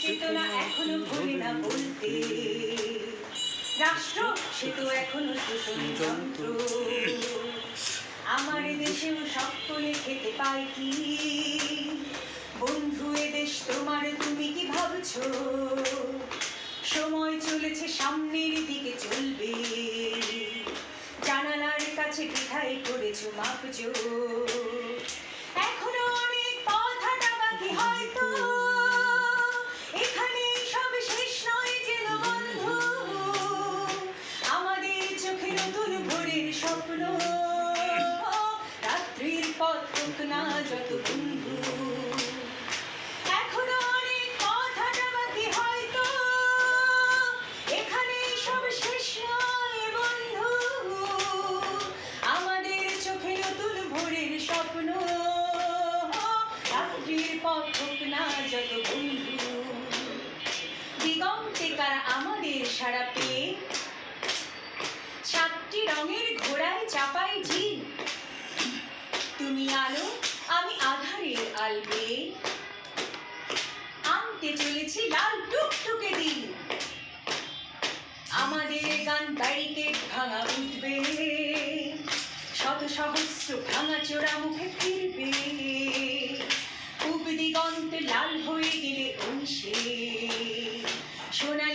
চেতনা এখনো ভুলে না বলতে, রাষ্ট্র সে তো এখনো শোষণ যন্ত্র। আমার দেশেও সকলে খেতে পায় কি? বন্ধু এ দেশ তোমার, তুমি কি ভাবছো? সময় চলেছে সামনের দিকে চলবে, জানালার কাছে বৃথাই করেছো মাপজো। এখনো অনেক পথ হাঁটা বাকি হয়তো, এখানে সব শেষ নয় যেন বন্ধু। আমাদের চোখে নতুন ভোরের স্বপ্ন, রাত্রির পথ হোক না যত বন্ধু। এখনো অনেক পথ হাঁটা বাকি হয়তো, এখানে সব শেষ নয় বন্ধু। আমাদের চোখে নতুন ভোরের স্বপ্ন, রাত্রির পথ হোক না যত বন্ধু। দিগন্তে কারা আমাদের সারা পেয়ে, সাতটি রঙের ঘোড়ায় চাপাই ঝিল। তুমি আলো আমি আধারের আলবে, আনতে চলেছি লাল টুকটুকে দিন। আমাদের গান ব্যারিকেড ভাঙা উঠবে, শত সহস্র ভাঙা চোরা মুখে ফিরবে। পূব দিগন্ত লাল হয়ে গেলে অংশে, সোনা